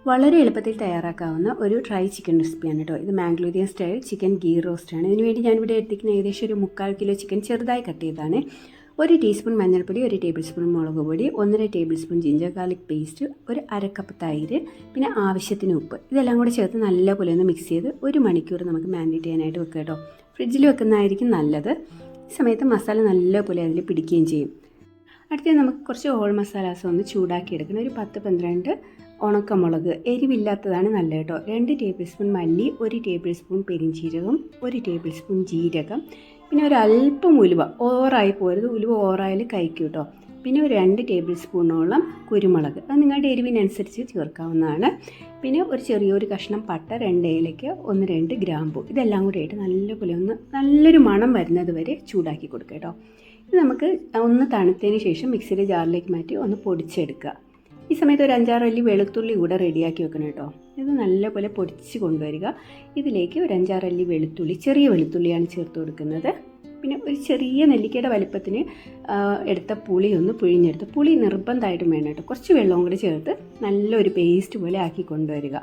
വളരെ എളുപ്പത്തിൽ തയ്യാറാക്കാവുന്ന ഒരു ഡ്രൈ ചിക്കൻ റെസിപ്പിയാണ് കേട്ടോ. ഇത് മാംഗ്ലൂരിയൻ സ്റ്റൈൽ ചിക്കൻ ഗീ റോസ്റ്റാണ്. ഇതിനുവേണ്ടി ഞാനിവിടെ എടുത്തിരിക്കുന്ന ഏകദേശം ഒരു 3/4 കിലോ ചിക്കൻ ചെറുതായി കട്ട് ചെയ്തതാണ്. 1 ടീസ്പൂൺ മഞ്ഞൾപ്പൊടി, 1 ടേബിൾ സ്പൂൺ മുളക് പൊടി, 1.5 table spoon ginger garlic paste, 1/2 cup തൈര്, പിന്നെ ആവശ്യത്തിന് ഉപ്പ്. ഇതെല്ലാം കൂടെ ചേർത്ത് നല്ലപോലെ ഒന്ന് മിക്സ് ചെയ്ത് 1 മണിക്കൂർ നമുക്ക് മാരിനേറ്റ് ചെയ്യാനായിട്ട് വെക്കാം കേട്ടോ. ഫ്രിഡ്ജിൽ വെക്കുന്നതായിരിക്കും നല്ലത്. ഈ സമയത്ത് മസാല നല്ലപോലെ അതിൽ പിടിക്കുകയും ചെയ്യും. അടുത്തത് നമുക്ക് കുറച്ച് ഹോൾ മസാലാസ് ഒന്ന് ചൂടാക്കി എടുക്കണം. ഒരു 10-12 ഉണക്കമുളക്, എരിവില്ലാത്തതാണ് നല്ലത് കേട്ടോ. 2 ടേബിൾ സ്പൂൺ മല്ലി, 1 ടേബിൾ സ്പൂൺ പെരിഞ്ചീരകം, 1 ടേബിൾ സ്പൂൺ ജീരകം, പിന്നെ ഒരു അല്പം ഉലുവ. ഓവറായി പോരുത്, ഉലുവ ഓവറായാൽ കഴിക്കും കേട്ടോ. പിന്നെ ഒരു 2 ടേബിൾ സ്പൂണോളം കുരുമുളക്, അത് നിങ്ങളുടെ എരിവിനനുസരിച്ച് ചേർക്കാവുന്നതാണ്. പിന്നെ ഒരു ചെറിയൊരു കഷ്ണം പട്ട, 2 ഏലയ്ക്ക, 1-2 ഗ്രാമ്പു. ഇതെല്ലാം കൂടി ആയിട്ട് നല്ലപോലെ നല്ലൊരു മണം വരുന്നത് വരെ ചൂടാക്കി കൊടുക്കുക കേട്ടോ. ഇത് നമുക്ക് ഒന്ന് തണുത്തതിന് ശേഷം മിക്സിയുടെ ജാറിലേക്ക് മാറ്റി ഒന്ന് പൊടിച്ചെടുക്കുക. ഈ സമയത്ത് ഒരു 5-6 അല്ലി വെളുത്തുള്ളി കൂടെ റെഡിയാക്കി വെക്കണം കേട്ടോ. ഇത് നല്ലപോലെ പൊടിച്ച് കൊണ്ടുവരിക. ഇതിലേക്ക് ഒരു 5-6 അല്ലി വെളുത്തുള്ളി, ചെറിയ വെളുത്തുള്ളിയാണ് ചേർത്ത് കൊടുക്കുന്നത്. പിന്നെ ഒരു ചെറിയ നെല്ലിക്കയുടെ വലിപ്പത്തിന് എടുത്ത പുളി ഒന്ന് പിഴിഞ്ഞെടുത്ത്, പുളി നിർബന്ധമായിട്ടും വേണം കേട്ടോ. കുറച്ച് വെള്ളവും കൂടി ചേർത്ത് നല്ലൊരു പേസ്റ്റ് പോലെ ആക്കി കൊണ്ടുവരിക.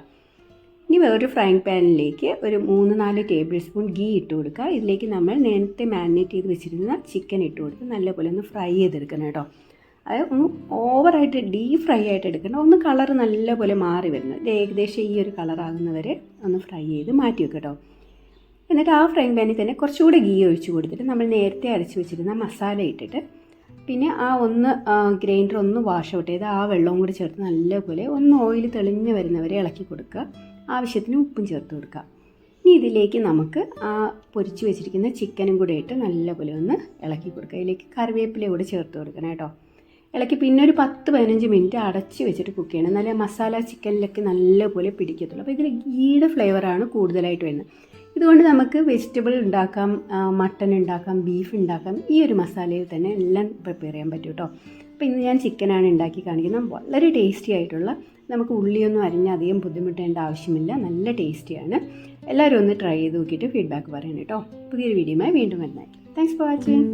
ഇനി വേറൊരു ഫ്രൈങ് പാനിലേക്ക് ഒരു 3-4 ടേബിൾ സ്പൂൺ ഗീ ഇട്ട് കൊടുക്കുക. ഇതിലേക്ക് നമ്മൾ നേരത്തെ മാരിനേറ്റ് ചെയ്ത് വെച്ചിരുന്ന ചിക്കൻ ഇട്ട് കൊടുത്ത് നല്ലപോലെ ഒന്ന് ഫ്രൈ ചെയ്തെടുക്കണം കേട്ടോ. അത് ഒന്ന് ഓവറായിട്ട് ഡീപ് ഫ്രൈ ആയിട്ട് എടുക്കണം. ഒന്ന് കളർ നല്ലപോലെ മാറി വരുന്നത്, ഇത് ഏകദേശം ഈ ഒരു കളറാകുന്നവരെ ഒന്ന് ഫ്രൈ ചെയ്ത് മാറ്റി വെക്കുക കേട്ടോ. എന്നിട്ട് ആ ഫ്രൈങ് പാനിൽ തന്നെ കുറച്ചുകൂടെ ഗീ ഒഴിച്ച് കൊടുത്തിട്ട് നമ്മൾ നേരത്തെ അരച്ച് വെച്ചിരുന്ന മസാല ഇട്ടിട്ട് പിന്നെ ആ ഗ്രൈൻഡർ ഒന്ന് വാഷ് ഔട്ട് ചെയ്ത് ആ വെള്ളവും കൂടി ചേർത്ത് നല്ലപോലെ ഓയിൽ തെളിഞ്ഞ് വരുന്നവരെ ഇളക്കി കൊടുക്കുക. ആവശ്യത്തിന് ഉപ്പും ചേർത്ത് കൊടുക്കുക. ഇനി ഇതിലേക്ക് നമുക്ക് ആ പൊരിച്ച് വെച്ചിരിക്കുന്ന ചിക്കനും കൂടെ ഇട്ട് നല്ലപോലെ ഒന്ന് ഇളക്കി കൊടുക്കുക. ഇതിലേക്ക് കറിവേപ്പില കൂടെ ചേർത്ത് കൊടുക്കണം കേട്ടോ. ഇളക്കി പിന്നെ ഒരു 10-15 മിനിറ്റ് അടച്ച് വെച്ചിട്ട് കുക്ക് ചെയ്യണം. എന്നാലേ മസാല ചിക്കനിലൊക്കെ നല്ലപോലെ പിടിക്കത്തുള്ളൂ. അപ്പോൾ ഇതിൽ ഗീയുടെ ഫ്ലേവറാണ് കൂടുതലായിട്ട് വരുന്നത്. ഇതുകൊണ്ട് നമുക്ക് വെജിറ്റബിൾ ഉണ്ടാക്കാം, മട്ടൺ ഉണ്ടാക്കാം, ബീഫ് ഉണ്ടാക്കാം. ഈ ഒരു മസാലയിൽ തന്നെ എല്ലാം പ്രിപ്പയർ ചെയ്യാൻ പറ്റും കേട്ടോ. അപ്പോൾ ഇന്ന് ഞാൻ ചിക്കനാണ് ഉണ്ടാക്കി കാണിക്കുന്നത്. വളരെ ടേസ്റ്റി ആയിട്ടുള്ള, നമുക്ക് ഉള്ളിയൊന്നും അരിഞ്ഞ് അധികം ബുദ്ധിമുട്ടേണ്ട ആവശ്യമില്ല, നല്ല ടേസ്റ്റിയാണ്. എല്ലാവരും ഒന്ന് ട്രൈ ചെയ്ത് നോക്കിയിട്ട് ഫീഡ്ബാക്ക് പറയണം കേട്ടോ. പുതിയൊരു വീഡിയോയുമായി വീണ്ടും വരുന്നതായിരിക്കും. Thanks for watching.